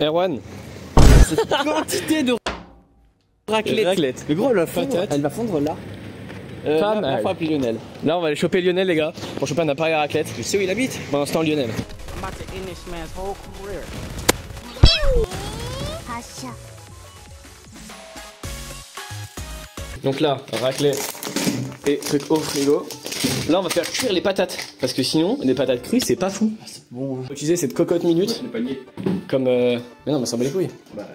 Erwan. Cette quantité de raclette. Mais gros, elle va fondre là. Pas On mal. va appeler Lionel. Là, on va aller choper Lionel, les gars. Pour choper un appareil à raclette. Tu sais où il habite? Pour l'instant, Lionel. Donc là, raclette et truc au frigo. Là, on va faire cuire les patates. Parce que sinon, les patates crues, c'est pas fou. C'est bon. Faut utiliser cette cocotte minute. Le panier. Comme. Mais non, mais ça bat les couilles. Bah,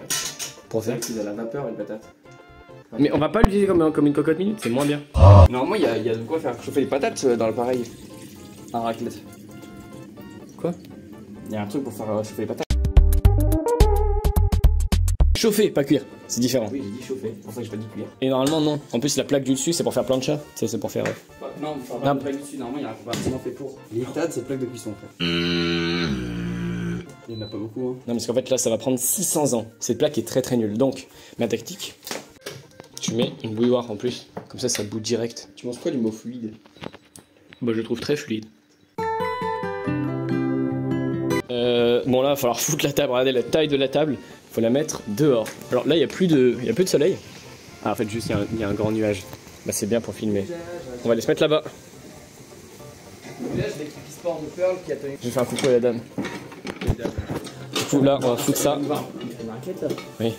Pour faire. c'est à la vapeur les patates. Mais on va pas l'utiliser comme une cocotte minute, c'est moins bien. Normalement, il y a de quoi faire chauffer les patates dans l'appareil. Un raclette. Quoi? Il y a un truc pour faire chauffer les patates. Chauffer, pas cuire, c'est différent. Oui, j'ai dit chauffer, c'est pour ça que j'ai pas dit cuire. Et normalement, non. En plus, la plaque du dessus, c'est pour faire plancha. Tu sais, c'est pour faire. Bah, non, on va pas de plaque dessus, normalement, il y a un compartiment fait pour. Les patates, c'est plaque de cuisson, frère. Il y en a pas beaucoup, hein. Non, parce qu'en fait, là, ça va prendre 600 ans. Cette plaque est très très nulle. Donc, ma tactique, tu mets une bouilloire en plus. Comme ça bout direct. Tu penses quoi du mot fluide? Bah, je le trouve très fluide. Bon, là, il va falloir foutre la table. Regardez la taille de la table. Il faut la mettre dehors. Alors là, il y a plus de soleil. Ah, en fait, juste, il y a un grand nuage. Bah, c'est bien pour filmer. On va aller se mettre là-bas. Le village d'équipe e-sport de Pearl qui a tenu. Je vais faire un coucou à la dame. Du coup, là, on va foutre ça. Il y a une raquette là. Oui.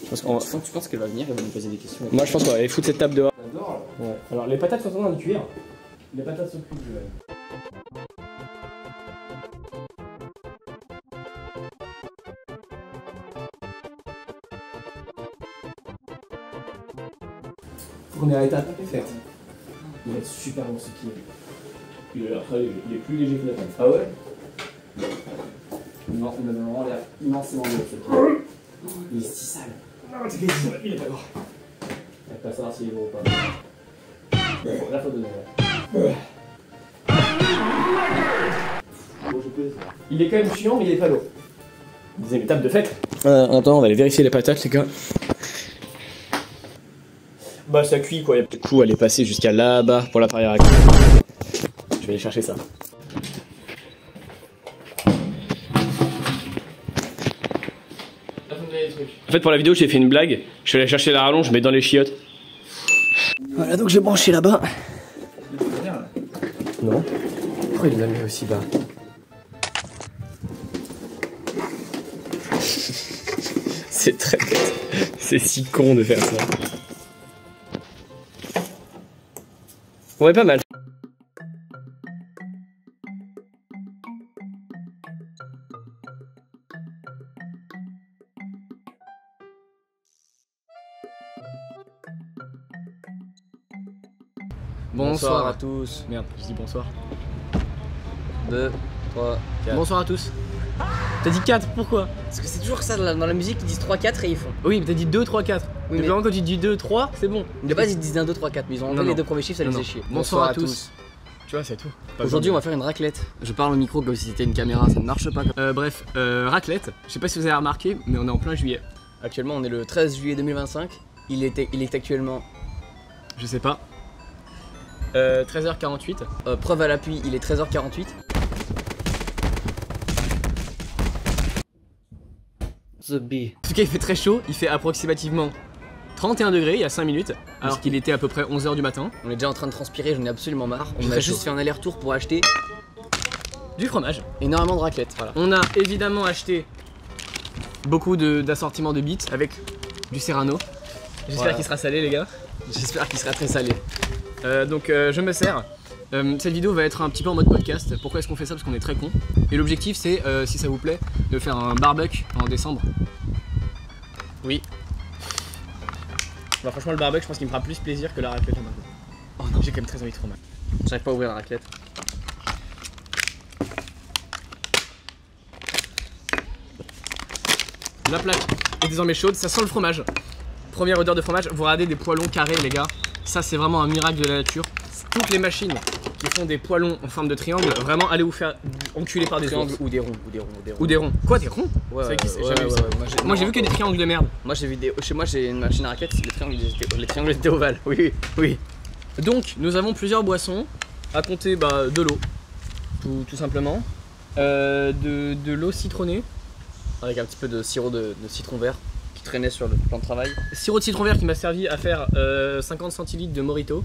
Je pense qu'on va... Quand tu penses qu'elle va venir, elle va nous poser des questions. Moi, je pense qu'on va aller foutre cette table dehors. J'adore là. Ouais. Alors, les patates sont en train de cuire. Les patates sont cuites, On est à l'étape faite. Il va être super bon ce qui est. Après, il est plus léger que la table. Ah ouais? Non, on a vraiment l'air immensément beau ce qui. Il est si sale. Non, c'est qu'il il est pas gros. On va pas savoir s'il est gros ou pas. Bon, là, faut donner. Il est quand même chiant, mais il est pas lourd. Deuxième étape de fête. Attends, on va aller vérifier les patates, les gars. Bah, ça cuit quoi. Du coup, elle est passée jusqu'à là-bas pour l'appareil à raclette. Je vais aller chercher ça. En fait, pour la vidéo, j'ai fait une blague. Je suis allé chercher la rallonge, mais dans les chiottes. Voilà, donc j'ai branché là-bas. Non. Pourquoi il l'a mis aussi bas? C'est très bête. C'est si con de faire ça. Ouais, pas mal. Bonsoir à tous. Merde, je dis bonsoir. 2, 3, 4. Bonsoir à tous. T'as dit 4, pourquoi? Parce que c'est toujours ça dans la musique, ils disent 3-4 et ils font. Oui, mais t'as dit 2, 3, 4. Oui, Mais mais- vraiment, quand tu dis 2, 3, c'est bon. De base, ils disent 1, 2, 3, 4, mais ils ont enlevé Non, les non. deux premiers chiffres, ça les Non, faisait non. chier. Bonsoir à tous. Tu vois, c'est tout. Aujourd'hui, on va faire une raclette. Je parle au micro comme si c'était une caméra, ça ne marche pas. Bref, raclette. Je sais pas si vous avez remarqué, mais on est en plein juillet. Actuellement, on est le 13 juillet 2025. Il est actuellement. Je sais pas. 13h48. Preuve à l'appui, il est 13h48. The Bee. En tout cas, il fait très chaud. Il fait approximativement 31 degrés il y a 5 minutes, alors qu'il était à peu près 11h du matin. On est déjà en train de transpirer, j'en ai absolument marre. On Très a juste chaud. fait un aller-retour pour acheter Du fromage. énormément de raclette. Voilà. On a évidemment acheté beaucoup d'assortiments de beets avec du serrano. J'espère Voilà. qu'il sera salé, les gars. J'espère qu'il sera très salé. Donc je me sers. Cette vidéo va être un petit peu en mode podcast. Pourquoi est-ce qu'on fait ça? Parce qu'on est très con. Et l'objectif c'est, si ça vous plaît, de faire un barbecue en décembre. Oui. Bah, franchement le barbecue je pense qu'il me fera plus plaisir que la raclette là maintenant. Oh non, j'ai quand même très envie de fromage. J'arrive pas à ouvrir la raclette. La plaque est désormais chaude, ça sent le fromage. Première odeur de fromage, vous regardez des poêlons carrés les gars. Ça c'est vraiment un miracle de la nature. Toutes les machines qui font des poêlons en forme de triangle, vraiment allez vous faire enculer par des Triangle ours. ou des ronds, Ou des ronds. Quoi, des ronds? Ouais, C'est vrai que c'est ouais, jamais vu ça. ouais, Moi j'ai vu que des triangles de merde. Moi j'ai vu des. Chez moi j'ai une machine à raclette, les triangles étaient ovales. Oui, oui. Donc nous avons plusieurs boissons. À compter de l'eau, tout simplement. De l'eau citronnée. avec un petit peu de sirop de citron vert qui traînait sur le plan de travail. Sirop de citron vert qui m'a servi à faire 50 centilitres de Morito.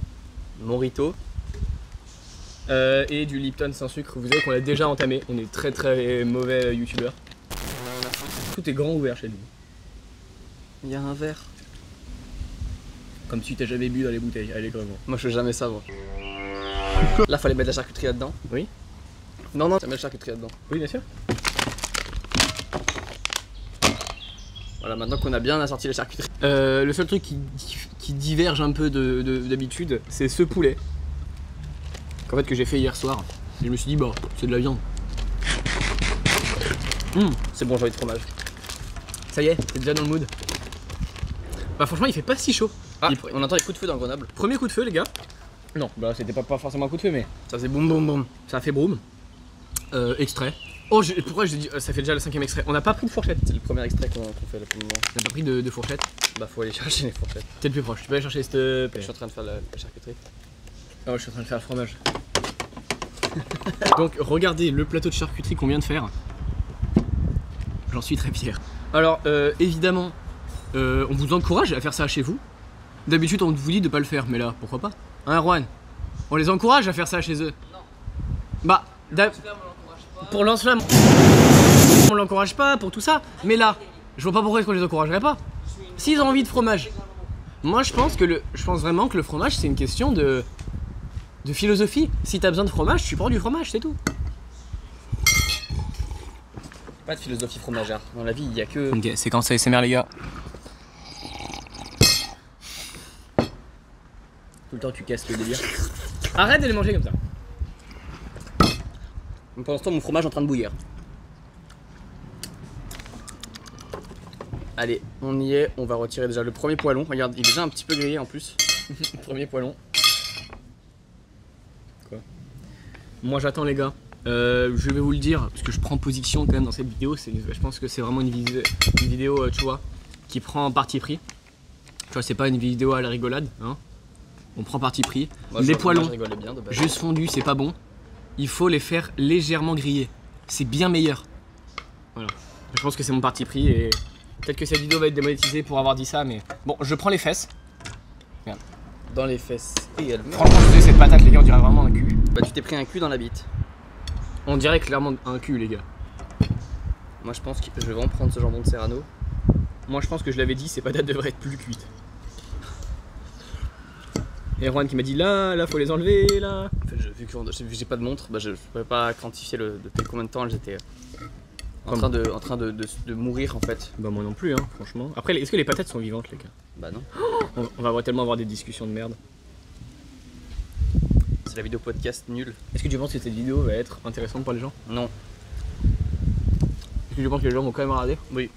Et du Lipton sans sucre. Vous savez qu'on l'a déjà entamé. On est très mauvais youtubeurs. Tout est grand ouvert chez nous. Il y a un verre. Comme si t'as jamais bu dans les bouteilles, allègrement. Moi je fais jamais ça moi. Là fallait mettre la charcuterie là-dedans. Oui. Non, tu mets la charcuterie là-dedans. Oui, bien sûr. Voilà, maintenant qu'on a bien assorti la charcuterie. Le seul truc qui diverge un peu d'habitude, c'est ce poulet. Qu'en fait que j'ai fait hier soir. Et je me suis dit, bah, c'est de la viande. C'est bon, j'ai envie de fromage. Ça y est, t'es déjà dans le mood. Bah franchement, il fait pas si chaud. Ah, on entend les coups de feu dans Grenoble. Premier coup de feu, les gars. Non, bah c'était pas forcément un coup de feu, mais Ça faisait boum boum boum. ça a fait broum. Extrait. Oh, pourquoi j'ai dit ça fait déjà le 5ème extrait. On n'a pas pris de fourchette. C'est le premier extrait qu'on fait là pour le moment. On n'a pas pris de fourchette. Bah faut aller chercher les fourchettes. T'es le plus proche. Tu peux aller chercher s'il te Je plaît. suis en train de faire la charcuterie. Oh, je suis en train de faire le fromage. Donc regardez le plateau de charcuterie qu'on vient de faire. J'en suis très fier. Alors évidemment, on vous encourage à faire ça chez vous. D'habitude on vous dit de pas le faire, mais là pourquoi pas. Hein Erwan? On les encourage à faire ça chez eux. Non. Bah, pour lance-flamme, on l'encourage pas pour tout ça. Mais là, je vois pas pourquoi est-ce qu'on les encouragerait pas. S'ils ont envie de fromage. Moi je pense vraiment que le fromage c'est une question de philosophie. Si t'as besoin de fromage, tu prends du fromage, c'est tout. Pas de philosophie fromagère. Dans la vie, il y a que. Ok, c'est quand ça ASMR les gars. Tout le temps tu casses le délire. Arrête de les manger comme ça. Pendant ce temps, mon fromage est en train de bouillir. Allez, on y est. On va retirer déjà le premier poêlon. Regarde, il est déjà un petit peu grillé en plus. Premier poêlon. Quoi? Moi j'attends les gars. Je vais vous le dire, parce que je prends position quand même dans cette vidéo. Je pense que c'est vraiment une vidéo, tu vois, qui prend parti pris. Tu vois, c'est pas une vidéo à la rigolade, hein. On prend parti pris. Moi, les poêlons, bien, juste fondus, c'est pas bon. Il faut les faire légèrement griller. C'est bien meilleur. Voilà. Je pense que c'est mon parti pris et peut-être que cette vidéo va être démonétisée pour avoir dit ça, mais bon, je prends les fesses. Regarde. Dans les fesses également. Franchement, je sais, cette patate, les gars, on dirait vraiment un cul. Bah, tu t'es pris un cul dans la bite. On dirait clairement un cul, les gars. Moi, je pense que je vais vraiment prendre ce jambon de Serrano. Moi, je pense que je l'avais dit, ces patates devraient être plus cuites. Et Erwan qui m'a dit là, faut les enlever, là. En fait, vu que j'ai pas de montre, bah, je pouvais pas quantifier depuis combien de temps elles étaient en train de mourir en fait. Bah, moi non plus, hein, franchement. Après, est-ce que les patates sont vivantes, les gars? Bah, non. On va tellement avoir des discussions de merde. C'est la vidéo podcast nulle. Est-ce que tu penses que cette vidéo va être intéressante pour les gens? Non. Est-ce que tu penses que les gens vont quand même regarder? Oui.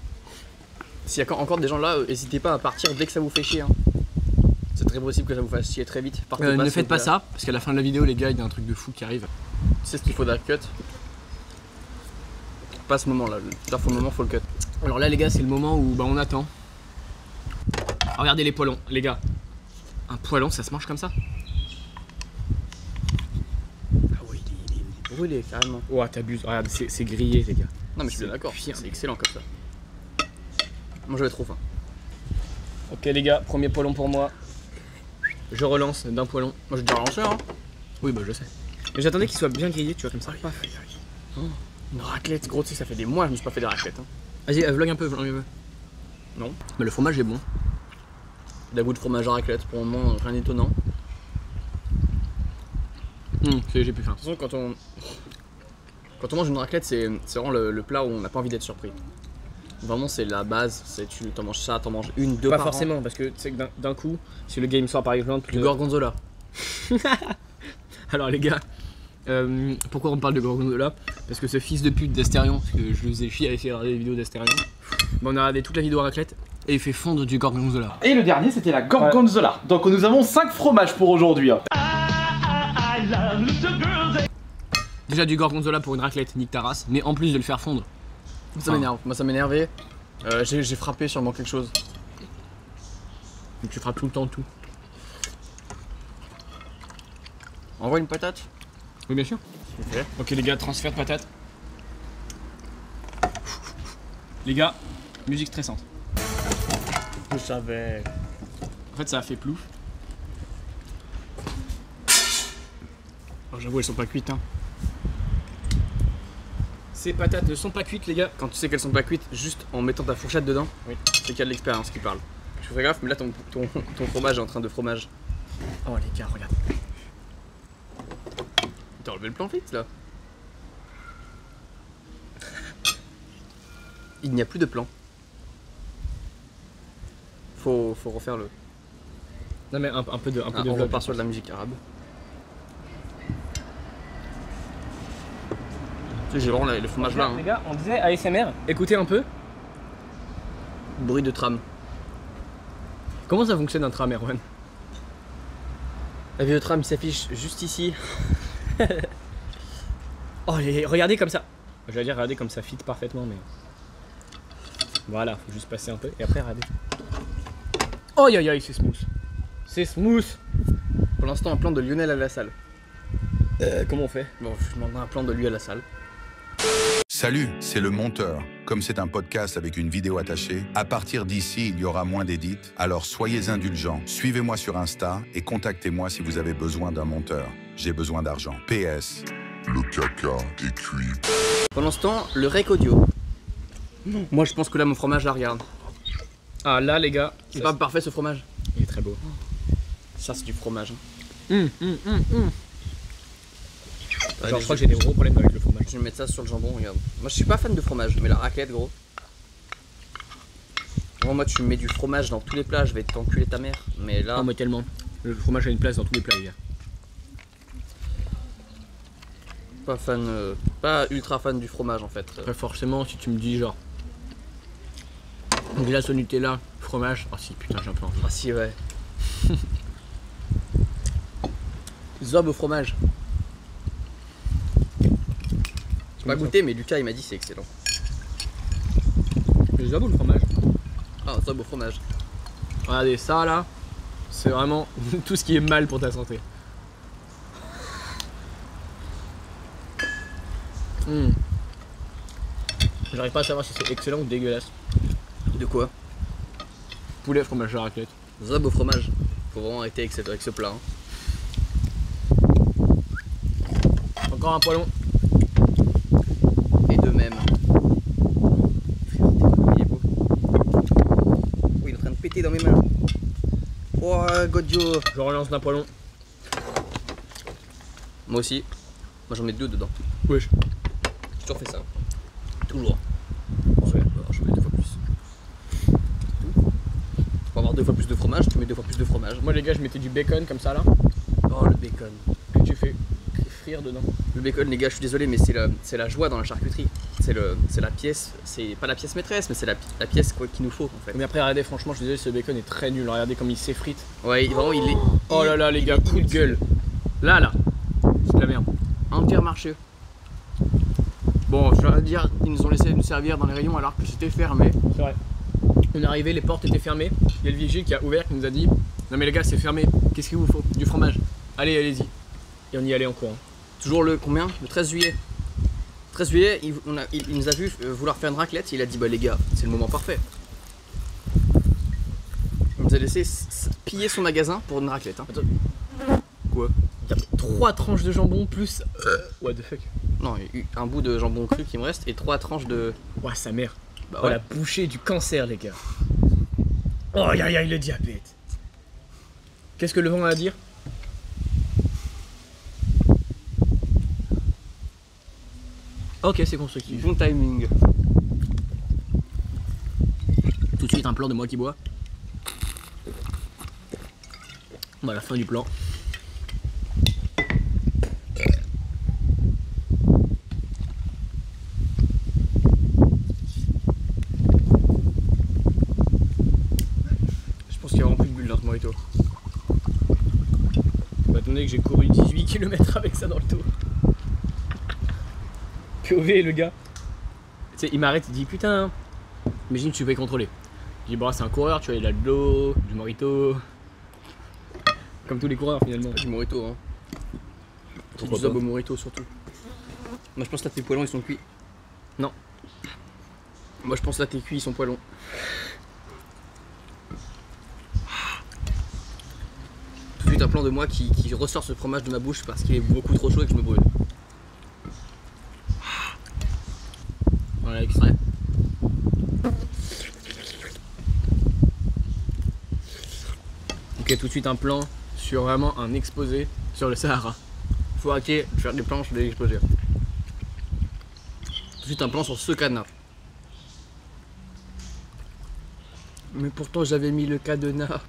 S'il y a encore des gens là, n'hésitez pas à partir dès que ça vous fait chier. Hein. C'est très possible que ça vous fasse chier très vite. Ne faites pas ça, parce qu'à la fin de la vidéo, les gars, il y a un truc de fou qui arrive. Tu sais ce qu'il faut d'un cut? Pas ce moment là, faut le moment, faut le cut. Alors là, les gars, c'est le moment où bah, on attend. Regardez les poêlons, les gars. Un poêlon, ça se mange comme ça? Ah oui, il est brûlé carrément. Ouah, t'abuses, regarde, c'est grillé, les gars. Non, mais je suis bien d'accord, c'est excellent comme ça. Moi j'avais trop faim. Ok, les gars, premier poêlon pour moi. Je relance d'un poêlon. Moi j'ai déjà relancé, hein. Oui, bah je sais. Mais j'attendais qu'il soit bien grillé, tu vois, comme ça. Oh, une raclette, gros, tu sais, ça fait des mois que je me suis pas fait des raclettes. Hein. Vas-y, vlog un peu, vlog un peu. Non. Mais le fromage est bon. Il a goût de fromage à raclette, pour le moment, rien d'étonnant. J'ai plus faim. De toute façon, quand on mange une raclette, c'est vraiment le plat où on n'a pas envie d'être surpris. Vraiment, c'est la base, tu t'en manges ça, t'en manges une, deux Pas par forcément, parce que tu sais que d'un coup, si le game sort par exemple. Du gorgonzola. Alors les gars, pourquoi on parle de gorgonzola? Parce que ce fils de pute d'Astérion, parce que je vous ai chié à essayer de regarder les vidéos d'Astérion, on a regardé toute la vidéo à raclette et il fait fondre du gorgonzola. Et le dernier c'était la gorgonzola. Donc nous avons 5 fromages pour aujourd'hui. Déjà du gorgonzola pour une raclette, nique ta race, mais en plus de le faire fondre. Ça m'énerve, moi ça m'énervait. J'ai frappé sûrement quelque chose. Donc tu frappes tout le temps tout. Envoie une patate. Oui bien sûr. Ok. Ok les gars, transfert de patate. Les gars, musique stressante. Je savais. En fait, ça a fait plouf. Oh, j'avoue, elles sont pas cuites, hein. Ces patates ne sont pas cuites, les gars. Quand tu sais qu'elles sont pas cuites, juste en mettant ta fourchette dedans, Oui. c'est qu'il y a de l'expérience qui parle. Je fais gaffe, mais là ton fromage est en train de fromage. Oh, les gars, regarde. T'as enlevé le plan vite là. Il n'y a plus de plan. Faut refaire le. Non, mais un peu de On vlog. repart sur de la musique arabe. Tu sais, j'ai vraiment le fromage là. Les gars, on disait ASMR. Écoutez un peu. Bruit de tram. Comment ça fonctionne un tram, Erwan? La vidéo tram s'affiche juste ici. Oh, regardez comme ça. J'allais dire regardez comme ça fit parfaitement, mais. Voilà, faut juste passer un peu et après regardez. Oh, aïe aïe, c'est smooth. C'est smooth. Pour l'instant, un plan de Lionel à la salle. Comment on fait? Bon, je demanderai un plan de lui à la salle. Salut, c'est le monteur. Comme c'est un podcast avec une vidéo attachée, à partir d'ici, il y aura moins d'édits, alors soyez indulgents. Suivez-moi sur Insta et contactez-moi si vous avez besoin d'un monteur. J'ai besoin d'argent. PS. Le caca est cuit. Pendant ce temps, le rec audio. Moi, je pense que là, mon fromage, là, regarde. Ah, là, les gars. C'est pas parfait ce fromage. Il est très beau. Ça, c'est du fromage. Genre, je crois que j'ai des gros problèmes avec le fromage. Je vais mettre ça sur le jambon, regarde. Moi, je suis pas fan de fromage, mais la raclette, gros. Bon, moi, tu mets du fromage dans tous les plats, je vais t'enculer ta mère. Mais là. Ah, moi tellement. Le fromage a une place dans tous les plats, les gars. Pas fan, pas ultra fan du fromage en fait. Après, forcément, si tu me dis genre. Glace au Nutella, fromage. Oh si, putain, j'ai un peu envie. Ah si, ouais. Zob au fromage. J'ai pas goûté, mais Lucas il m'a dit c'est excellent. Les zob ou le fromage? Ah, zob au fromage. Regardez, ça là, c'est vraiment tout ce qui est mal pour ta santé. J'arrive pas à savoir si c'est excellent ou dégueulasse. De quoi? Poulet, fromage à raclette. Zob au fromage. Faut vraiment arrêter avec ce plat. Hein. Encore un poêlon. Et de même. Il est beau. Oh, il est en train de péter dans mes mains. Oh, Godjo. Je relance d'un poêlon. Moi aussi. Moi j'en mets 2 dedans. Wesh. J'ai toujours fait ça. Toujours. Ouais, alors je mets 2 fois plus. Pour avoir 2 fois plus de fromage, tu mets 2 fois plus de fromage. Moi les gars, je mettais du bacon comme ça là. Oh le bacon. Que tu fais frire dedans. Le bacon les gars, je suis désolé mais c'est la joie dans la charcuterie. C'est la pièce, c'est pas la pièce maîtresse mais c'est la pièce qu'il nous faut en fait. Mais après regardez, franchement, je suis désolé, ce bacon est très nul. Regardez comme il s'effrite. Ouais, vraiment il est... Oh là là les gars, coup de gueule. Là, c'est de la merde. Intermarché. Bon, je dois dire, ils nous ont laissé nous servir dans les rayons alors que c'était fermé. C'est vrai. On est arrivé, les portes étaient fermées. Il y a le vigile qui a ouvert, qui nous a dit non mais les gars, c'est fermé. Qu'est-ce qu'il vous faut? Du fromage. Allez, allez-y. Et on y allait en courant. Toujours le combien? Le 13 juillet. 13 juillet, il nous a vu vouloir faire une raclette. Il a dit bah les gars, c'est le moment parfait. Il nous a laissé piller son magasin pour une raclette. Hein. Quoi? Il y a 3 tranches de jambon plus. What the fuck? Non, il y a eu un bout de jambon cru qui me reste et 3 tranches de. Ouah, sa mère. Bah Oh, ouais. la bouchée du cancer, les gars. Oh, aïe aïe aïe, le diabète. Qu'est-ce que le vent a à dire? Ok, c'est constructif. Bon timing. Tout de suite, un plan de moi qui bois. Bah, la fin du plan. Je pense qu'il y a vraiment plus de bulles dans ce mojito. Bah, étant donné que j'ai couru 18 km avec ça dans le dos. POV, le gars. Tu sais, il m'arrête, il dit putain, imagine tu peux y contrôler. Je dis, bon, c'est un coureur, tu vois, il a de l'eau, du mojito. Comme tous les coureurs finalement. Du mojito, hein. C'est Pourquoi du zob pas. au mojito surtout. Moi je pense que là tes poêlons ils sont cuits. Non. Moi je pense là tes cuits ils sont poilons. Tout de suite un plan de moi qui ressort ce fromage de ma bouche parce qu'il est beaucoup trop chaud et que je me brûle. Voilà l'extrait. Ok, tout de suite un plan sur vraiment un exposé sur le Sahara. Faut hacker, faire des planches, des exposés. Tout de suite un plan sur ce cadenas. Mais pourtant j'avais mis le cadenas.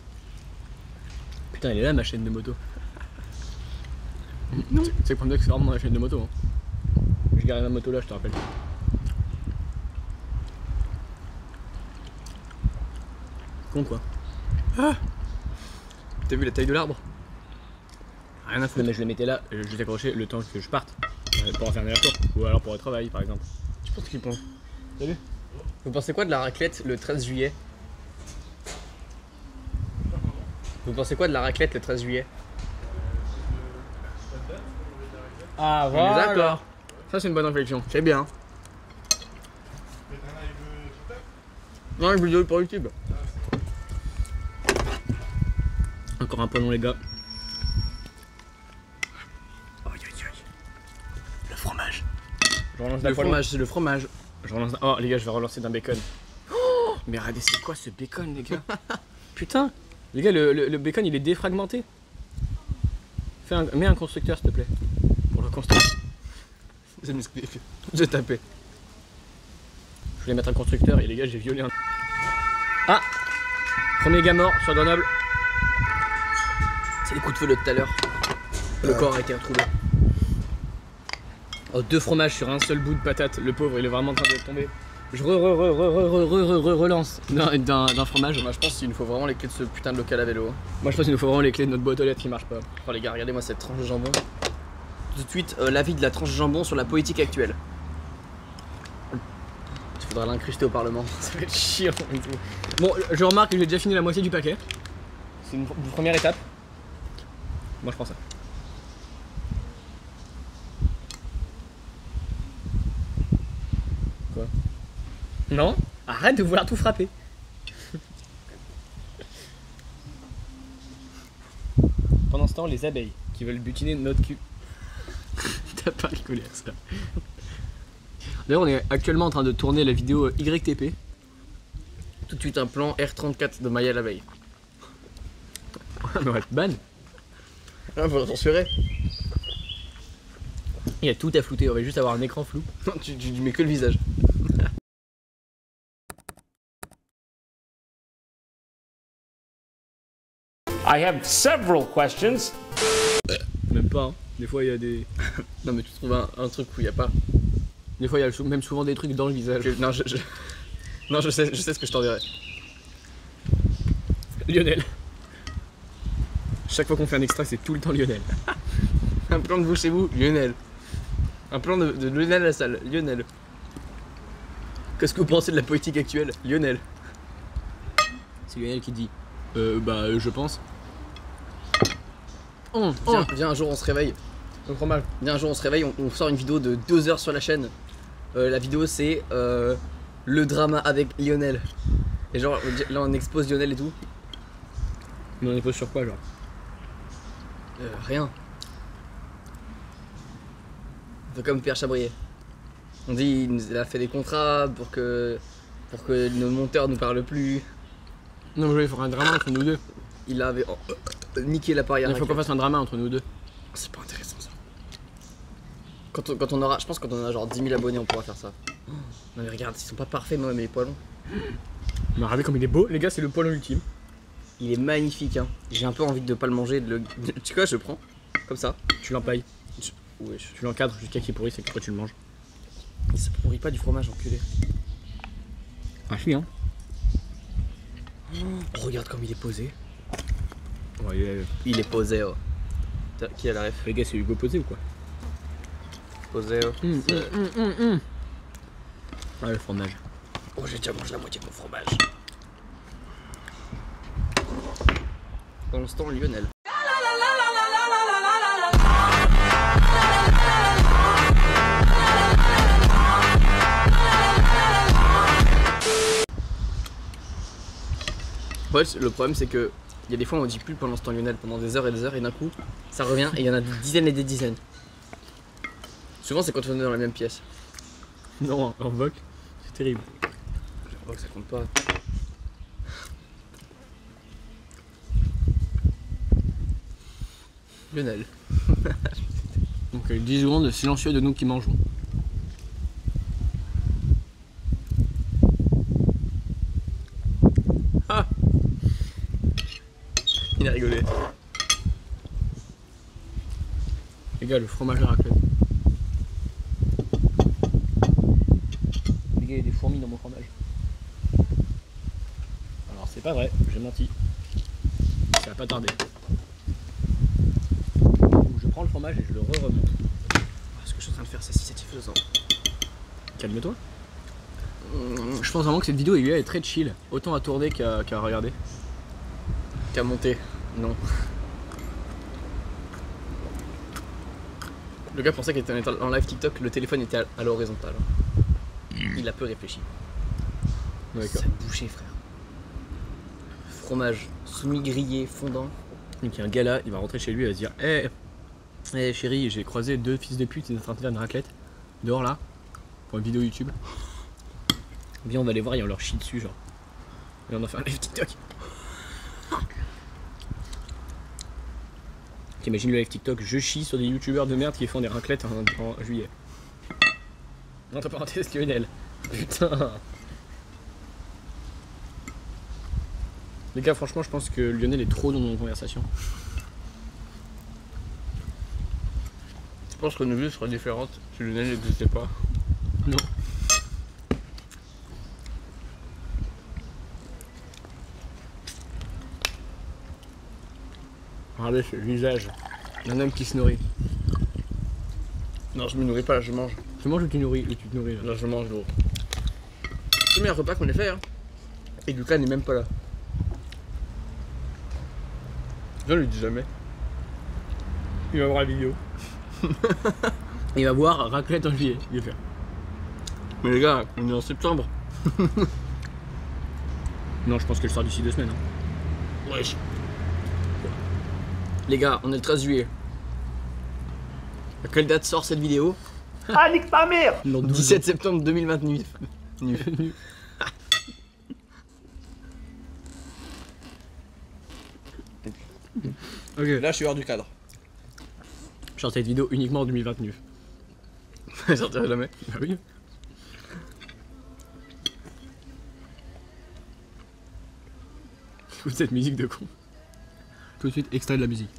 Putain, elle est là ma chaîne de moto. Non. C'est le problème que c'est vraiment dans la chaîne de moto. Hein. Je garais ma moto là, je te rappelle. Con quoi. Ah, t'as vu la taille de l'arbre? Rien à foutre. Mais je le mettais là, je les accrochais le temps que je parte. Pour en faire un aller-retour. Ou alors pour le travail par exemple. Je pense qu'il pense. Salut. Vous pensez quoi de la raclette le 13 juillet? Vous pensez quoi de la raclette le 13 juillet? Ah On est voilà. d'accord. Ça c'est une bonne réflexion. C'est bien. Non, une vidéo pour YouTube. Encore un peu long les gars. Le fromage. Je relance Le fromage, c'est le fromage. Je relance. Oh les gars, je vais relancer d'un bacon. Oh mais regardez, c'est quoi ce bacon les gars? Putain. Les gars, le bacon il est défragmenté. Mets un constructeur s'il te plaît. Pour le construire. J'ai tapé. Je voulais mettre un constructeur et les gars, j'ai violé un. Ah! Premier gars mort sur Grenoble. C'est les coups de feu de tout à l'heure. Le corps a été retrouvé. Oh, 2 fromages sur un seul bout de patate. Le pauvre, il est vraiment en train de tomber. Je relance d'un fromage. Moi je pense qu'il nous faut vraiment les clés de ce putain de local à vélo. Moi je pense qu'il nous faut vraiment les clés de notre boîte aux lettres qui marche pas. Oh les gars, regardez-moi cette tranche de jambon. Tout de suite, l'avis de la tranche de jambon sur la politique actuelle. Il faudra l'incruster au Parlement. Ça va être chiant et tout. Bon, je remarque que j'ai déjà fini la moitié du paquet. C'est une première étape. Moi je prends ça. Quoi? Non? Arrête de vouloir tout frapper. Pendant ce temps, les abeilles qui veulent butiner notre cul. T'as pas rigolé à ça. D'ailleurs, on est actuellement en train de tourner la vidéo YTP. Tout de suite un plan R34 de Maya l'abeille. On va être ban. Ah, faut le censurer. Il y a tout à flouter, on va juste avoir un écran flou. tu mets que le visage. I have several questions. Même pas, hein. Des fois il y a des. Non mais tu trouves un truc où il n'y a pas. Des fois il y a même souvent des trucs dans le visage. Non, non je sais ce que je t'enverrai. Lionel. Chaque fois qu'on fait un extra, c'est tout le temps Lionel. Un plan de vous chez vous, Lionel. Un plan de Lionel à la salle, Lionel. Qu'est-ce que vous pensez de la politique actuelle, Lionel? C'est Lionel qui dit je pense. Viens, un jour on se réveille. Le fromage. Viens, un jour on se réveille, on sort une vidéo de 2 heures sur la chaîne. La vidéo c'est le drama avec Lionel. Et genre là on expose Lionel et tout. Mais on est pas sur quoi genre? Rien. Un peu comme Pierre Chabrier. On dit il a fait des contrats pour que nos monteurs nous parlent plus. Non, mais il faut un drama entre nous deux. Il avait niqué l'appareil. Il faut qu'on fasse un drama entre nous deux. C'est pas intéressant ça. Quand on aura, je pense quand on a genre 10 000 abonnés on pourra faire ça. Non mais regarde, ils sont pas parfaits moi mais les poilons. Mais regardez comme il est beau, les gars, c'est le poilon ultime. Il est magnifique hein. J'ai un peu envie de pas le manger, tu sais quoi, je le prends comme ça. Tu l'empailles. Ouais, Tu l'encadres jusqu'à qu'il pourrisse et qu'après tu le manges. ça pourrit pas du fromage enculé. Ah si hein. Oh, regarde comme il est posé. Ouais, Il est posé oh. Qui a la ref? les gars, c'est Hugo Posé ou quoi? Posé oh. Ah, le fromage. Oh, j'ai déjà mangé la moitié de mon fromage. Pendant ce temps, Lionel. En fait, le problème c'est que il y a des fois on dit plus pendant ce temps Lionel pendant des heures et d'un coup ça revient et il y en a des dizaines et des dizaines. Souvent c'est quand on est dans la même pièce. Non, en voc, c'est terrible. Je crois que ça compte pas. Lionel. Donc 10 secondes silencieux de nous qui mangeons. Ah, il a rigolé. Les gars, le fromage à raclette. Les gars, il y a des fourmis dans mon fromage. Alors c'est pas vrai, j'ai menti. Ça va pas tarder. Je prends le fromage et je le remonte. Ce que je suis en train de faire c'est si satisfaisant. Calme-toi. Je pense vraiment que cette vidéo est très chill. Autant à tourner qu'à regarder. Qu'à monter. Non. Le gars pensait qu'il était en live TikTok, le téléphone était à l'horizontale. Il a peu réfléchi. D'accord. Ça bouché frère. Fromage semi-grillé, fondant. Donc il y a un gars là, il va rentrer chez lui et va se dire Hey chérie, j'ai croisé 2 fils de pute, ils sont en train de faire une raclette dehors là, pour une vidéo YouTube. Viens, on va les voir et on leur chie dessus, genre. Et on en fait un live TikTok. Imagine le live TikTok, je chie sur des youtubeurs de merde qui font des raclettes en juillet. Entre parenthèses, Lionel. Putain. Les gars, franchement, je pense que Lionel est trop dans nos conversations. Je pense que nos vues seraient différentes si Lionel n'existait pas. Non. Regardez ce visage d'un homme qui se nourrit. Non, je me nourris pas, je mange. Tu manges ou tu nourris, tu te nourris là? Là, je mange l'eau. C'est le meilleur repas qu'on ait fait, hein. Et Lucas n'est même pas là. Je lui dis jamais. Il va voir la vidéo. Il va voir raclette en juillet. Il va faire. Mais les gars, on est en septembre. Non, je pense qu'elle sort d'ici 2 semaines. Hein. Wesh. Les gars, on est le 13 juillet. À quelle date sort cette vidéo? Ah, nique ta mère! Dans 12 17 septembre 2029. Ok. Là, je suis hors du cadre. Je sors cette vidéo uniquement en 2029. Je sortirai jamais. Bah oui. Écoute cette musique de con. Tout de suite, extrait de la musique.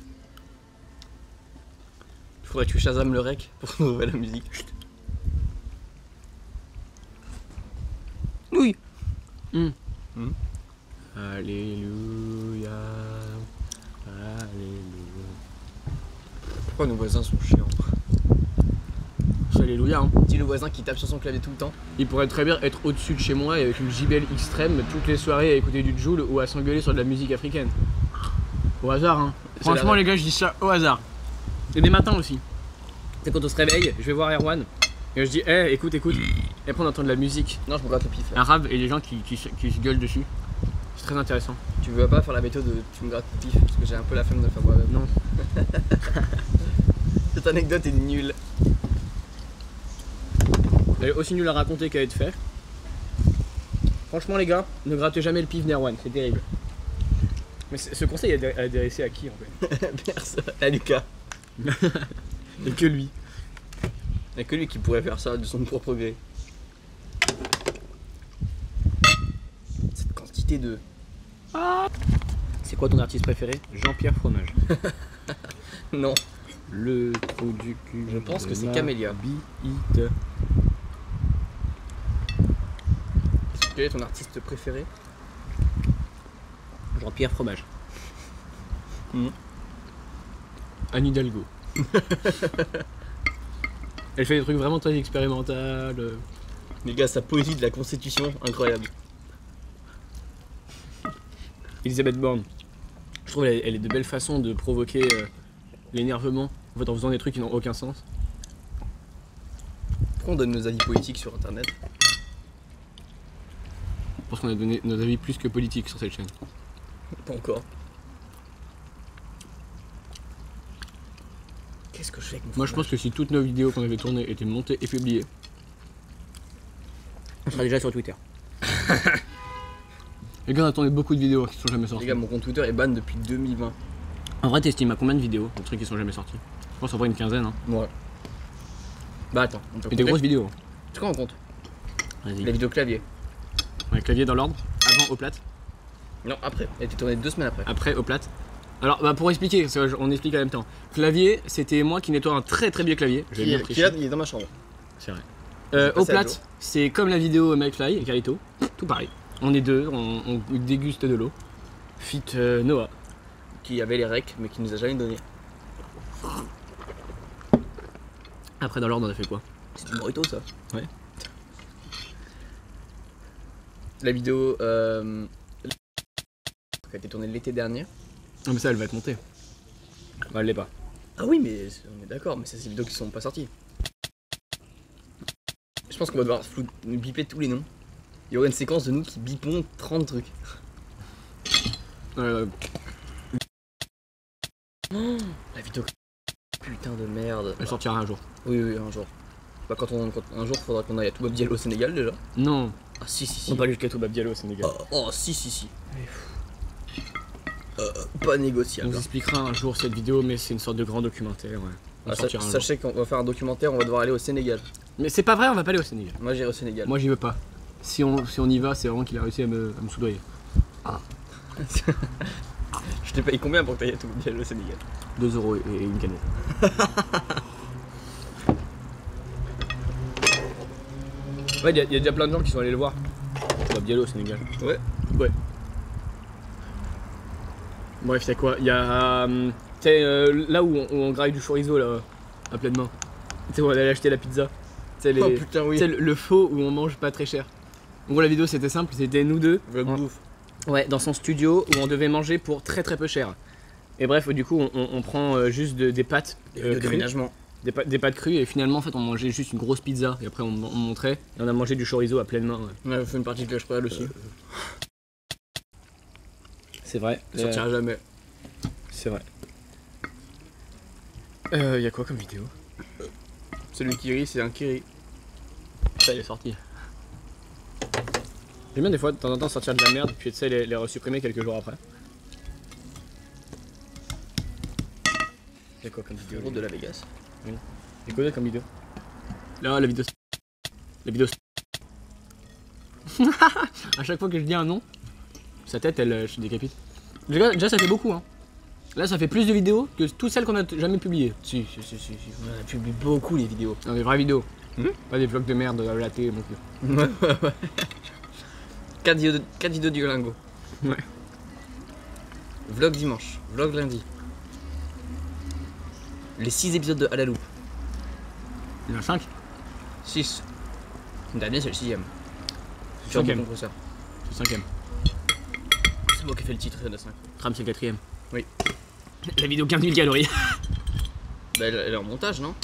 Faudrait que tu Shazam le rec pour trouver la musique. Chut. Oui. Alléluia. Alléluia. Pourquoi nos voisins sont chiants? C'est Alléluia, hein. Dis le voisin qui tape sur son clavier tout le temps. Il pourrait très bien être au-dessus de chez moi et avec une JBL extrême toutes les soirées à écouter du Joule ou à s'engueuler sur de la musique africaine. Au hasard, hein. Franchement, les gars, je dis ça au hasard. Et des matins aussi. C'est quand on se réveille, je vais voir Erwan et je dis, hey, écoute. Et après, on entend de la musique Non, je me gratte le pif. arabe et les gens qui se gueulent dessus. C'est très intéressant. Tu veux pas faire la méthode de tu me grattes le pif parce que j'ai un peu la flemme de le faire moi-même. Non. Cette anecdote est nulle. Elle est aussi nulle à raconter qu'à être fait. Franchement, les gars, ne grattez jamais le pif d'Erwan, c'est terrible. Mais ce conseil est adressé à qui en fait? Personne. À Lucas. Et que lui. Il n'y a que lui qui pourrait faire ça de son propre gré. Cette quantité de. C'est quoi ton artiste préféré? Jean-Pierre Fromage. Non. Le trou du cul. Je pense de que c'est ma Camélia. bite. Quel est ton artiste préféré? Jean-Pierre Fromage. Anne Hidalgo. Elle fait des trucs vraiment très expérimentaux. Les gars, sa poésie de la Constitution, incroyable. Elisabeth Borne. Je trouve elle est de belles façons de provoquer l'énervement en fait en faisant des trucs qui n'ont aucun sens. Pourquoi on donne nos avis politiques sur internet? Je pense qu'on a donné nos avis plus que politiques sur cette chaîne. Pas encore. Qu'est-ce que je fais avec mon Moi je pense que si toutes nos vidéos qu'on avait tournées étaient montées et publiées, on serait déjà sur Twitter. Les gars, on a tourné beaucoup de vidéos qui sont jamais sorties. Les gars, mon compte Twitter est ban depuis 2020. En vrai, t'estimes à combien de vidéos, de trucs qui sont jamais sortis? Je pense en vrai une quinzaine. Hein. Ouais. Bah attends, on peut Et des grosses vidéos. C'est quoi on compte? Vas-y. La vidéo clavier. Ouais, clavier dans l'ordre, avant au plate, Non, après. Elle était tournée 2 semaines après. après au plate. Alors, bah, pour expliquer, parce que on explique en même temps. Clavier, c'était moi qui nettoie un très très vieux clavier. J'ai bien triché. Il est dans ma chambre. C'est vrai. J'ai Au passé à Joe. plate, c'est comme la vidéo McFly et Carlito, tout pareil. On est deux, on déguste de l'eau. Fit Noah. Qui avait les recs, mais qui nous a jamais donné. Après, dans l'ordre, on a fait quoi? C'est du burrito ça. Ouais. La vidéo qui a été tournée l'été dernier. Non, mais ça, elle va être montée. Bah, elle l'est pas. Ah oui, mais on est d'accord, mais c'est ces vidéos qui sont pas sorties. Je pense qu'on va devoir biper tous les noms. Il y aura une séquence de nous qui bipons 30 trucs. La vidéo. Putain de merde. Elle sortira un jour. Oui, oui, un jour. Bah, un jour, faudra qu'on aille à Toubab Diallo au Sénégal déjà. Non, Ah, si, si, on si. va aller jusqu'à Toubab Diallo au Sénégal. Oh, si, si, si. Pas négociable. On vous expliquera un jour cette vidéo, mais c'est une sorte de grand documentaire. Ouais. On sortira un jour. Sachez qu'on va faire un documentaire, on va devoir aller au Sénégal. Mais c'est pas vrai, on va pas aller au Sénégal. Moi, j'irai au Sénégal. Moi, j'y veux pas. Si on y va, c'est vraiment qu'il a réussi à me soudoyer. Je t'ai payé combien pour que t'ailles à Toubab Diallo au Sénégal? 2 € et une canette. Ouais, il y a déjà plein de gens qui sont allés le voir. Toubab Diallo au Sénégal. Ouais. Ouais. Bref, c'est quoi? Il y a. Tu sais, là où on graille du chorizo, là, à pleine main. Tu sais, où on allait acheter la pizza. Tu sais, Oh putain, oui. le faux où on mange pas très cher. En gros, la vidéo c'était simple, c'était nous deux. Vlog bouffe. Ouais, dans son studio où on devait manger pour très très peu cher. Et bref, du coup, on prend juste des pâtes crues, Déménagement. des pâtes crues, et finalement, en fait, on mangeait juste une grosse pizza. Et après, on montrait, et on a mangé du chorizo à pleine main. Ouais. On a fait une partie de Clash Royale aussi. C'est vrai. Ça sortira jamais. C'est vrai. Y a quoi comme vidéo? Celui qui rit, c'est un qui rit. Ça, il est sorti. J'aime bien des fois de temps en temps sortir de la merde, puis tu sais, les resupprimer quelques jours après. Y'a quoi comme vidéo? Route de la Vegas. Y'a quoi comme vidéo? Là, la vidéo. À chaque fois que je dis un nom, sa tête, elle se décapite. Déjà, ça fait beaucoup, hein. Là, ça fait plus de vidéos que toutes celles qu'on a jamais publiées. Si. On a publié beaucoup les vidéos. Non, des vraies vidéos. Pas des vlogs de merde à la télé non plus. 4 vidéos du Lingo. Ouais. Vlog dimanche. Vlog lundi. Les 6 épisodes de À la loupe. Il y en a 5. 6. Le dernier, c'est le 6ème. C'est le 5ème. Compresseur. C'est le 5ème. C'est moi qui ai fait le titre, il y en a 5. Tram, c'est le 4ème. Oui. La vidéo 15 000 calories. Bah, elle est en montage, non?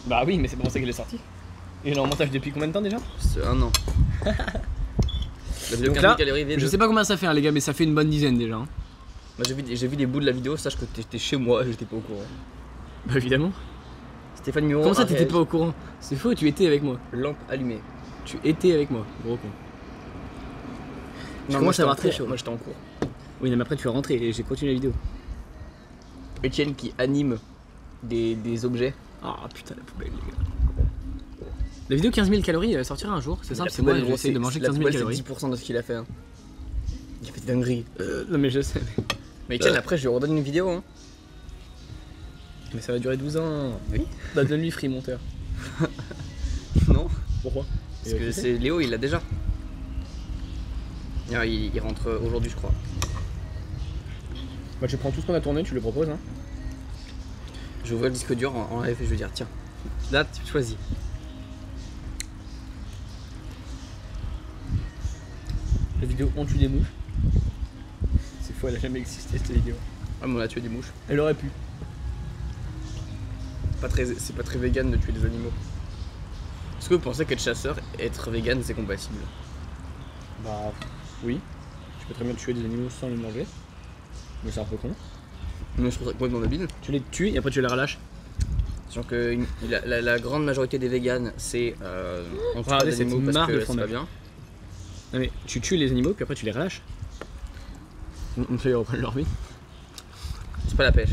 Bah oui, mais c'est pour ça qu'elle est sortie. Et elle est en montage depuis combien de temps déjà? C'est 1 an. La vidéo Donc 15 000 là, calories, V2. je sais pas combien ça fait, hein, les gars, mais ça fait une bonne dizaine déjà. Hein. Moi, j'ai vu des bouts de la vidéo, sache que t'étais chez moi, j'étais pas au courant. Bah évidemment. Stéphane Muro. Comment ça, t'étais Ariel, pas au courant? C'est faux, tu étais avec moi. Lampe allumée. Tu étais avec moi, gros con. Non, commence à avoir très cours. chaud. Moi, j'étais en cours. Oui, mais après, tu es rentré et j'ai continué la vidéo. Etienne qui anime des objets. Ah putain, la poubelle, les gars. La vidéo 15 000 calories, elle sortira un jour, c'est simple, c'est moi, j'essaie de manger 15 000 calories. C'est 10% de ce qu'il a fait. Hein. Il a fait des dingueries. Non, mais je sais. Mais Etienne, après, je lui redonne une vidéo. Hein. Mais ça va durer 12 ans. Oui. Bah, donne-lui free monteur. Non. Pourquoi? Parce que c'est Léo, il l'a déjà. Ah, il rentre aujourd'hui, je crois. Bah, tu prends tout ce qu'on a tourné, tu le proposes, hein. Je ouvre le disque dur en live et je vais dire tiens, là tu choisis. La vidéo On tue des mouches. C'est faux, elle a jamais existé cette vidéo. Ah mais on a tué des mouches. Elle aurait pu. C'est pas très vegan de tuer des animaux. Est-ce que vous pensez qu'être chasseur et être vegan c'est compatible? Bah oui. peux très bien tuer des animaux sans les manger. Mais c'est un peu con. Mais je trouve ça complètement débile. Tu les tues et après tu les relâches. Sachant que la grande majorité des véganes, c'est on tue pas Regardez des cette animaux parce marque de que c'est pas fromage. bien. Non mais tu tues les animaux puis après tu les relâches. On fait reprendre leur vie. C'est pas la pêche.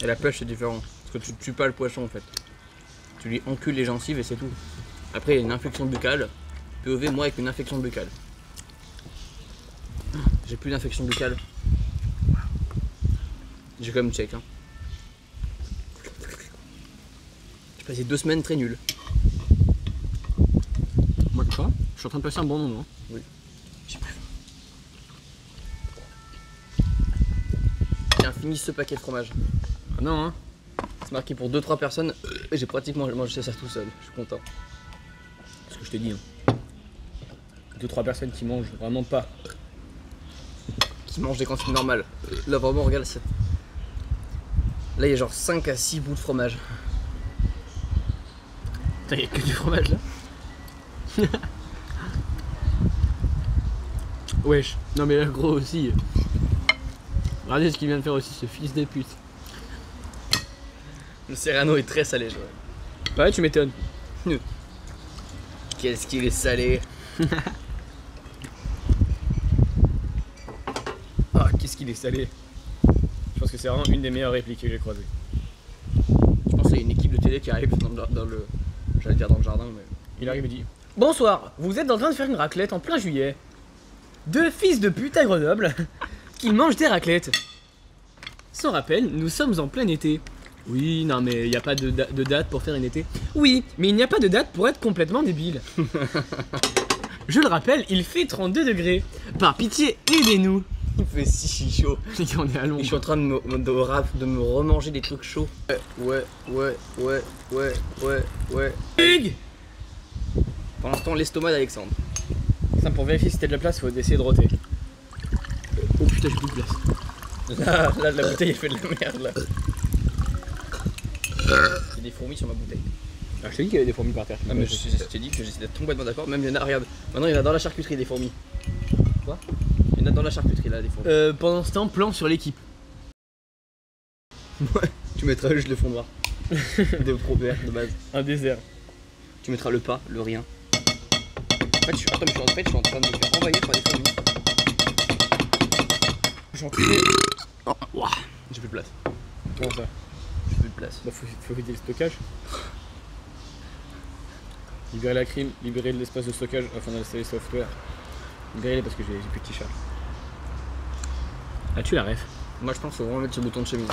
Et la pêche c'est différent. Parce que tu tues pas le poisson en fait. Tu lui encules les gencives et c'est tout. Après il y a une infection buccale. POV, moi avec une infection buccale. J'ai plus d'infection buccale. J'ai quand même check. Hein. J'ai passé 2 semaines très nulles. Moi tu vois, je suis en train de passer un bon moment. Oui. Tiens, finis ce paquet de fromage. Ah non hein. C'est marqué pour 2-3 personnes et j'ai pratiquement mangé ça tout seul. Je suis content. C'est ce que je t'ai dit. Hein. 2-3 personnes qui mangent vraiment pas. Qui mangent des quantités normales. Là vraiment regarde ça. Là il y a genre 5 à 6 bouts de fromage. Putain y'a que du fromage là. Wesh. Non mais là gros aussi. Regardez ce qu'il vient de faire aussi ce fils de pute. Le Serrano est très salé, je vois. Bah ouais tu m'étonnes. Qu'est-ce qu'il est salé. Ah qu'est-ce qu'il est salé. Je pense que c'est vraiment une des meilleures répliques que j'ai croisées. Je pense qu'il y a une équipe de télé qui arrive dans le j'allais dire dans le jardin mais. Il arrive et dit bonsoir, vous êtes en train de faire une raclette en plein juillet. 2 fils de pute à Grenoble qui mangent des raclettes. Sans rappel, nous sommes en plein été. Oui, non mais il n'y a pas de date pour faire un été. Oui, mais il n'y a pas de date pour être complètement débile. Je le rappelle, il fait 32 degrés. Par pitié, aidez-nous. Il fait si chaud. Les gars, on est à Londres. Je suis en train de me remanger des trucs chauds. Ouais. Hugues. Pour l'instant, l'estomac d'Alexandre. Ça, pour vérifier si t'as de la place, faut essayer de roter. Oh putain, j'ai plus de place. Là, la bouteille elle fait de la merde là. Il y a des fourmis sur ma bouteille. Ah, je t'ai dit qu'il y avait des fourmis par terre. Ah, mais je t'ai dit que j'étais complètement d'accord. Même il y en a, regarde. Maintenant, il y en a dans la charcuterie des fourmis. Quoi? Il y en a dans la charcuterie là, des fourmis. Pendant ce temps, plan sur l'équipe. Ouais, tu mettras juste le fond noir. De vert de base. Un désert. Tu mettras le pas, le rien. En fait, je suis en train de me faire envahir par des fourmis. J'en crée. Oh, ouah, j'ai plus de place. Comment ça? J'ai plus de place. Bah faut vider le stockage. Libérer la crime, libérer l'espace de stockage afin d'installer le software. Libérer parce que j'ai plus de t-shirt. Ah tu la ref? Moi je pense qu'il faut vraiment mettre ce bouton de chemise.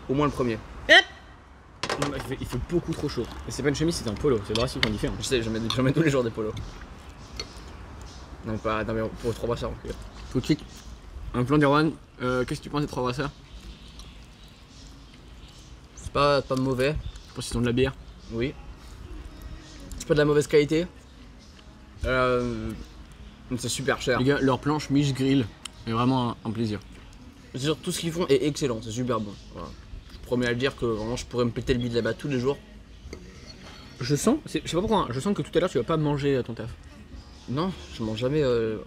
Au moins le premier. Non, bah, il fait beaucoup trop chaud. Et c'est pas une chemise, c'est un polo, c'est drastique en différent. Je sais, j'en mets tous les jours des polos. Non mais pour 3 brasseurs en cuir. Tout de suite, un plan d'Erwan, qu'est-ce que tu penses des 3 brasseurs? C'est pas mauvais. Je pense qu'ils ont de la bière. Oui. C'est pas de la mauvaise qualité. C'est super cher. Les gars, leur planche Mich Grill est vraiment un plaisir. C'est sûr, tout ce qu'ils font est excellent, c'est super bon. Voilà. Je promets à le dire que vraiment je pourrais me péter le bide là-bas tous les jours. Je sens, je sais pas pourquoi, hein, je sens que tout à l'heure tu vas pas manger à ton taf. Non, je mange jamais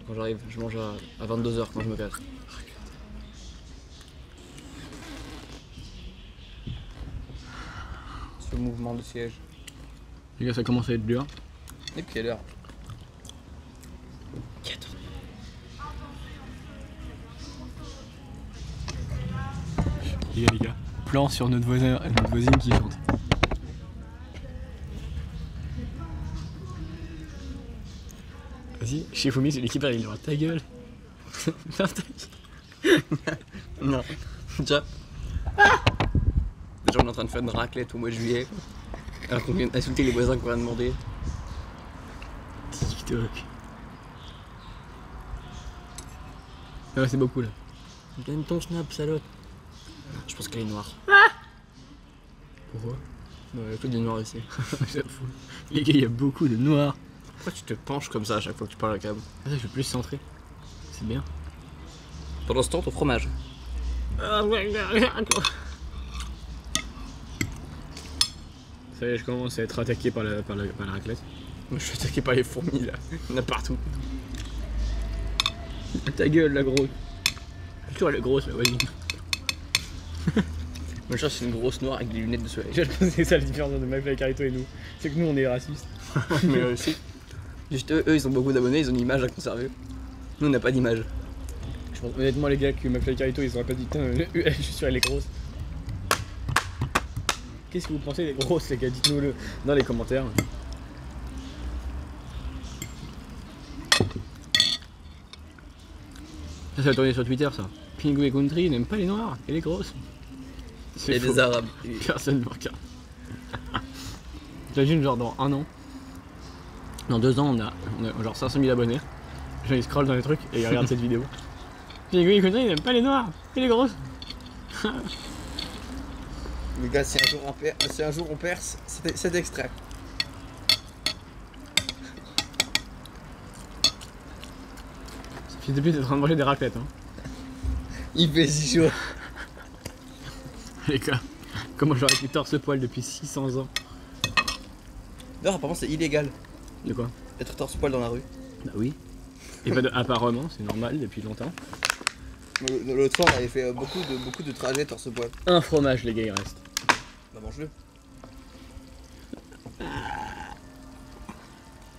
quand j'arrive, je mange à 22h quand je me casse. Ce mouvement de siège. Les gars, ça commence à être dur. Et puis quelle heure? 4. Les gars, plan sur notre voisine qui chante. Vas-y, chez Fumi, c'est l'équipe, il aura ta gueule. Non. Déjà. Déjà on est en train de faire une raclette au mois de juillet. Alors qu'on vient d'insulter les voisins qu'on vient de demander. TikTok. Ah ouais, c'est beaucoup là. Donne ton snap, salope. Je pense qu'elle est noire. Pourquoi? Non, il y a que des noirs ici. J'avoue. Les gars, il y a beaucoup de noirs. Pourquoi tu te penches comme ça à chaque fois que tu parles à la cam? Ah, ça, je suis plus centré. C'est bien. Pendant ce temps, ton fromage. Ça y est, je commence à être attaqué par la raclette. Je suis attaqué par les fourmis là, il y en a partout. Ta gueule la grosse. Tu vois elle est grosse la voisine. Moi je cherche c'est une grosse noire avec des lunettes de soleil. Je pense que c'est ça la différence de McFly et Carlito et nous. C'est que nous on est racistes. Mais aussi. Juste eux ils ont beaucoup d'abonnés, ils ont une image à conserver. Nous on n'a pas d'image. Je pense honnêtement les gars que McFly et Carlito ils auraient pas dit putain je suis sûr elle est grosse. Qu'est-ce que vous pensez des grosses les gars? Dites-nous le dans les commentaires. Ça va tourner sur Twitter ça. Penguin Country n'aime pas les noirs et les grosses. Et des arabes. Personne ne me regarde. J'imagine genre dans 1 an. Dans 2 ans on a genre 500 000 abonnés. Les gens ils scrollent dans les trucs et ils regardent cette vidéo. Penguin Country n'aime pas les noirs et les grosses. Les gars si un jour on perce, c'est extrait. Fils de pute est en train de manger des raclettes hein. Il fait si chaud. Les gars, comment j'aurais pu torse-poil depuis 600 ans? D'ailleurs apparemment c'est illégal De quoi? d'être torse-poil dans la rue. Bah oui. Et pas de apparemment, c'est normal depuis longtemps. L'autre fois on avait fait beaucoup de trajets torse-poil. Un fromage les gars il reste. Bah mange-le.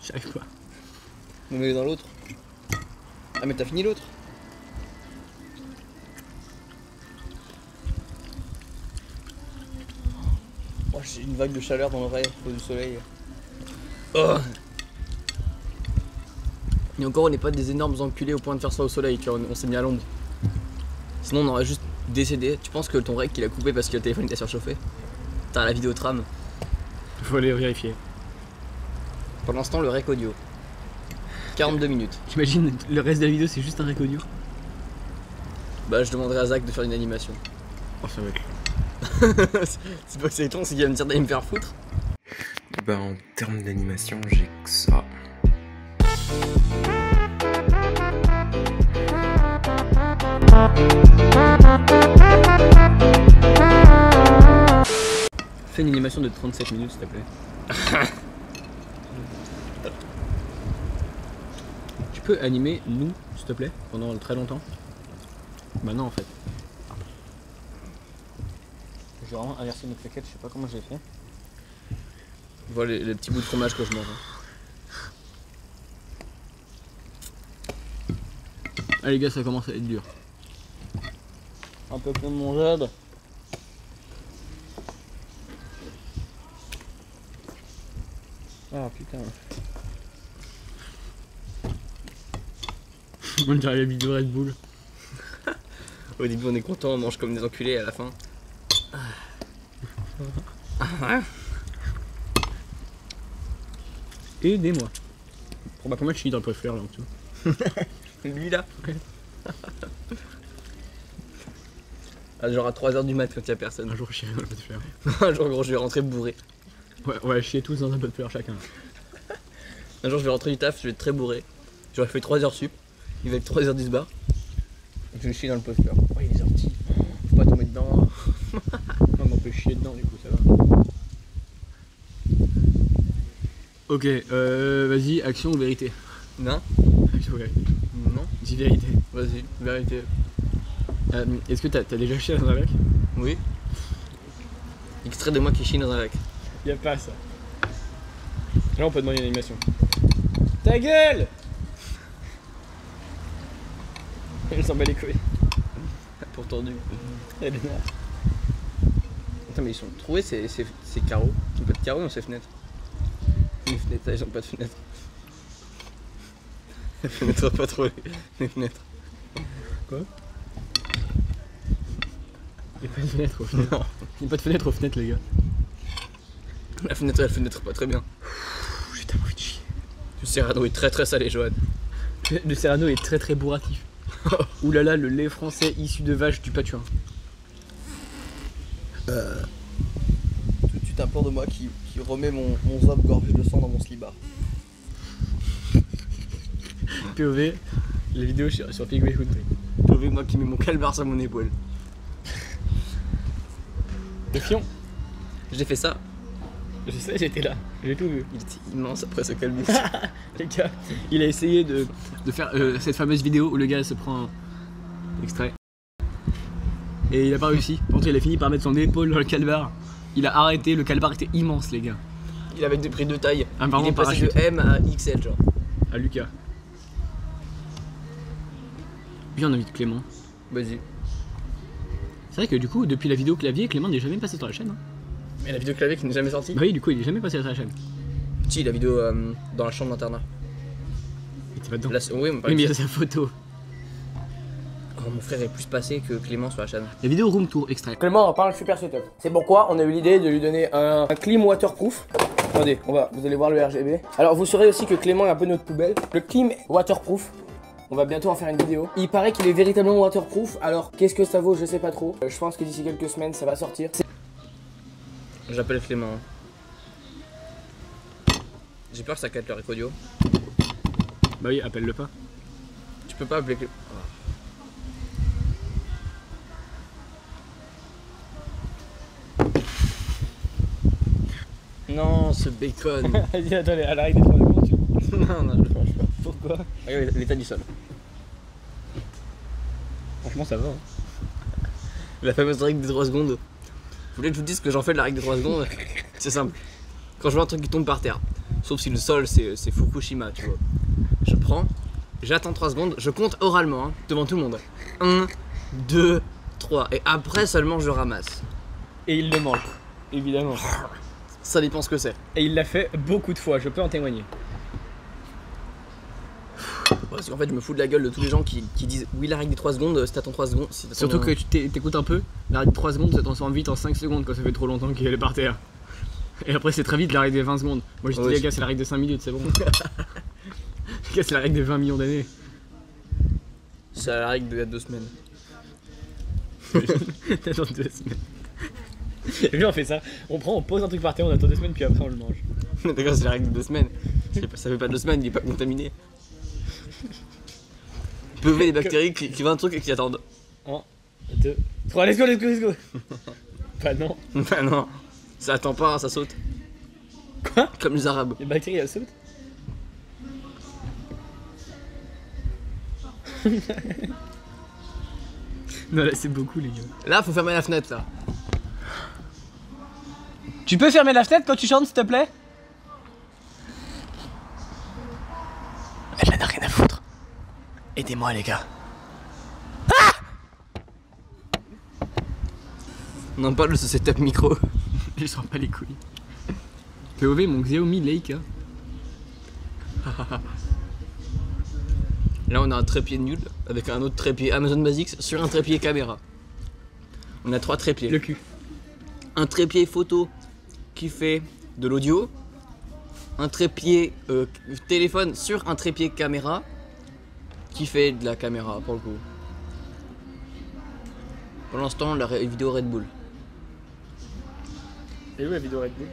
J'arrive pas. On met dans l'autre. Ah mais t'as fini l'autre? Oh j'ai une vague de chaleur dans l'oreille à cause du soleil. Oh. Et encore on n'est pas des énormes enculés au point de faire ça au soleil car on s'est mis à l'ombre. Sinon on aurait juste décédé. Tu penses que ton rec il a coupé parce que le téléphone était surchauffé? T'as la vidéo tram. Faut aller vérifier. Pour l'instant le rec audio. 42 minutes. J'imagine le reste de la vidéo c'est juste un rec audio. Bah je demanderai à Zach de faire une animation. Oh ça va être. C'est pas que c'est étonnant, c'est qu'il va me dire d'aller me faire foutre. Bah en termes d'animation, j'ai que ça. Fais une animation de 37 minutes s'il te plaît. Tu peux animer nous s'il te plaît pendant très longtemps? Bah non en fait. J'ai vraiment inversé mes plaquettes, je sais pas comment j'ai fait. Voilà les petits bouts de fromage que je mange. Ah les gars ça commence à être dur. Un peu comme mon jade. Ah putain. On dirait la vidéo Red Bull. Au début on est content, on mange comme des enculés à la fin. Aidez-moi. Bah combien je finis dans le préfère là en dessous? Lui là. Ah, genre à 3h du mat quand y'a personne. Un jour je chierai dans le pot de fleurs. Un jour gros je vais rentrer bourré. Ouais, on va chier tous dans un pot de fleurs chacun. Un jour je vais rentrer du taf, je vais être très bourré. J'aurais fait 3h sup, il va être 3h10 bar. Et je vais chier dans le pot de fleurs. Oh il est sorti. Faut pas tomber dedans. Non mais on peut chier dedans du coup ça va. Ok, vas-y, action ou vérité? Non. Action ou vérité? Non. Dis vérité. Vas-y, vérité. Est-ce que t'as déjà chié dans un lac? Oui. Extrait de moi qui chie dans un lac. Y'a pas ça. Là on peut demander une animation. Ta gueule! Elle s'en bat les couilles. Pour tordu. Elle est noire. Attends mais ils sont troués ces carreaux. Ils ont pas de carreaux dans ces fenêtres. Les fenêtres, ils ont pas de fenêtres. Les fenêtres pas trop les fenêtres. Quoi? Y'a pas de fenêtre aux fenêtres. Non. Y'a pas de fenêtre aux fenêtres les gars. La fenêtre elle fenêtre pas très bien. J'ai tellement envie de chier. Le Serrano est très salé Johan. Le Serrano est très bourratif. Ouh là là, le lait français issu de vache du pâturin. Tout de suite un plan de moi qui remet mon zob gorgé de sang dans mon slibard. POV, la vidéo sur Penguin Country. POV moi qui mets mon calbar sur mon épaule. Le fion. J'ai fait ça. Je sais, j'étais là, j'ai tout vu. Il était immense après ce calbut. Les gars, il a essayé de faire cette fameuse vidéo où le gars se prend un extrait. Et il a pas réussi. Par contre, il a fini par mettre son épaule dans le calbar. Il a arrêté, le calbar était immense, les gars. Il avait pris deux tailles. Ah, Il pardon, est passé de parachute. M à XL, genre. À Lucas. Puis on invite Clément. Vas-y. C'est vrai que du coup, depuis la vidéo clavier, Clément n'est jamais passé sur la chaîne. Hein. Mais la vidéo clavier qui n'est jamais sortie. Bah oui, du coup, il est jamais passé sur la chaîne. Si, la vidéo dans la chambre d'internat. Il était pas dedans. Là, oui, Oui, mais il y a sa photo. Oh, mon frère est plus passé que Clément sur la chaîne. La vidéo room tour extrait. Clément en parle super setup. C'est pourquoi on a eu l'idée de lui donner un clim waterproof. Attendez, vous allez voir le RGB. Alors vous saurez aussi que Clément est un peu notre poubelle. Le clim waterproof. On va bientôt en faire une vidéo. Il paraît qu'il est véritablement waterproof. Alors qu'est-ce que ça vaut, je sais pas trop. Je pense que d'ici quelques semaines ça va sortir. J'appelle Clément. J'ai peur que ça capte le rec audio. Bah oui, appelle-le pas. Tu peux pas appeler Clément. Non, ce bacon. Vas-y, attends, à l'arrêt des 3 secondes, tu... Non, non, je le mange pas. Pourquoi? Regarde l'état du sol. Franchement, ça va. Hein. La fameuse règle des 3 secondes. Vous voulez que je vous dise ce que j'en fais de la règle des 3 secondes? C'est simple. Quand je vois un truc qui tombe par terre, sauf si le sol c'est Fukushima, tu vois. Je prends, j'attends 3 secondes, je compte oralement, hein, devant tout le monde. 1, 2, 3. Et après seulement je ramasse. Et il le mange, évidemment. Ça dépend ce que c'est. Et il l'a fait beaucoup de fois, je peux en témoigner. Parce qu'en fait, je me fous de la gueule de tous les gens qui disent oui, la règle des 3 secondes, si t'attends 3 secondes. Si t'attends- Surtout que tu t'écoutes un peu, la règle de 3 secondes se transforme vite en 5 secondes quand ça fait trop longtemps qu'il est par terre. Et après, c'est très vite la règle des 20 secondes. Moi, je dis, Ouais, les gars, c'est la règle des 5 minutes, c'est bon. Les gars, c'est la règle des 20 millions d'années. C'est la règle de 2 semaines. Attends 2 semaines. Et puis on fait ça, on pose un truc par terre, on attend 2 semaines, puis après on le mange. D'accord, c'est la règle de 2 semaines. Ça fait pas 2 semaines, il est pas contaminé. Il peut y avoir des bactéries qui voient un truc et qui attendent. 1, 2, 3, let's go, let's go, let's go. Bah non. Bah non, ça attend pas, ça saute. Quoi? Comme les arabes. Les bactéries elles sautent. Non là c'est beaucoup les gars. Là, faut fermer la fenêtre là. Tu peux fermer la fenêtre quand tu chantes s'il te plaît? Elle en a rien à foutre. Aidez-moi les gars. On en parle de ce setup micro. Je sens pas les couilles. POV mon Xiaomi Leica. Là, on a un trépied nul avec un autre trépied Amazon Basics sur un trépied caméra. On a 3 trépieds. Le cul. Un trépied photo qui fait de l'audio. Un trépied téléphone sur un trépied caméra qui fait de la caméra pour le coup. Pour l'instant, la vidéo Red Bull. Et où la vidéo Red Bull?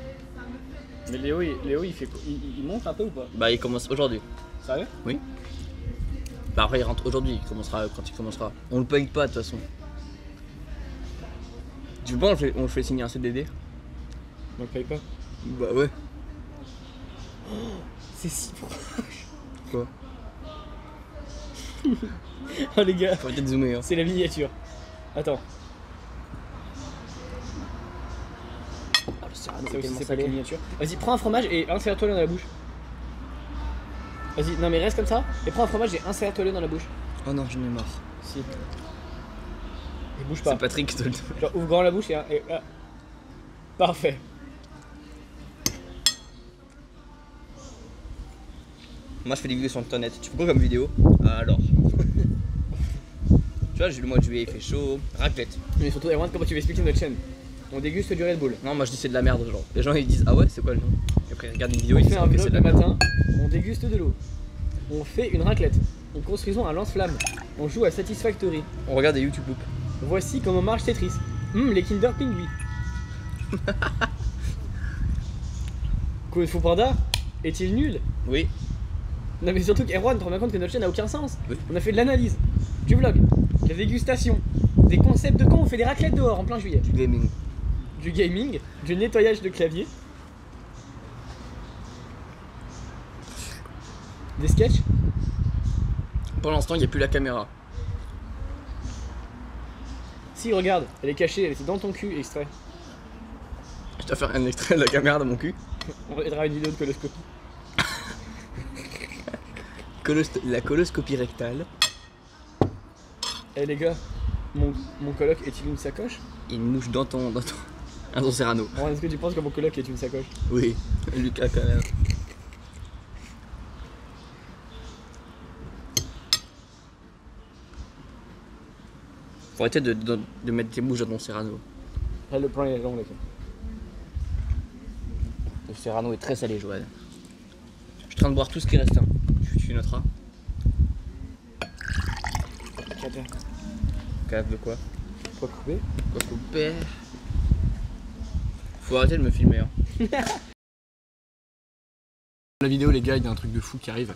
Mais Léo il fait quoi? Il monte un peu ou pas? Bah, il commence aujourd'hui. Sérieux? Oui. Bah, après, il rentre aujourd'hui. Il commencera quand il commencera. On le paye pas de toute façon. Tu veux pas, on le fait signer un CDD? On le paye pas. Bah, ouais. C'est si proche. Quoi? Oh les gars, Faut arrêter de zoomer. Hein. c'est la miniature. Attends. Ah, le Cyrano Ça est aussi tellement c'est pas la salé. miniature. Vas-y, prends un fromage et insère-toi-le dans la bouche. Vas-y, non mais reste comme ça. Et prends un fromage et insère-toi-le dans la bouche. Oh non, j'en ai marre. Si. Et bouge C'est pas. Patrick qui te le dit. Genre ouvre grand la bouche et ah. Parfait. Moi, je fais des vidéos sur Internet. Tu fais quoi comme vidéo? Alors. Tu vois, j'ai le mois de juillet, il fait chaud. Raclette. Mais surtout, Erwan, comment tu vas expliquer notre chaîne? On déguste du Red Bull. Non, moi je dis c'est de la merde, genre. Les gens ils disent ah ouais, c'est quoi le nom? Et après ils regardent une vidéo On et ils fait disent un ok, vlog c'est de le la merde. matin, on déguste de l'eau. On fait une raclette. Nous construisons un lance-flamme. On joue à Satisfactory. On regarde des YouTube loops. Voici comment marche Tetris. Les Kinder Pingui. Kung Fu Panda est-il nul? Oui. Non mais surtout qu'Erwan, tu te rends bien compte que notre chaîne n'a aucun sens. Oui. On a fait de l'analyse, du vlog, de la dégustation, des concepts de con, on fait des raclettes dehors en plein juillet. Du gaming. Du gaming, du nettoyage de clavier. Des sketchs? Pour l'instant, il n'y a plus la caméra. Si, regarde, elle est cachée, elle était dans ton cul, extrait. Je dois faire un extrait de la caméra dans mon cul. On mettra une vidéo de coloscopie. La coloscopie rectale. Eh les gars, mon coloc est-il une sacoche? Une mouche dans ton Serrano. Bon, est-ce que tu penses que mon coloc est une sacoche? Oui, Lucas quand même. Faut arrêter de mettre tes mouches dans ton Serrano. Ah, le plan est long, les gars. Le Serrano est très salé, Joël. Je suis en train de boire tout ce qui reste. Hein. Tu noteras. Cave de quoi? Quoi couper? Quoi couper? Faut arrêter de me filmer. Hein. La vidéo, les gars, il y a un truc de fou qui arrive.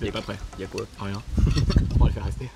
Il est pas prêt. Y'a quoi? Rien. On va le faire rester.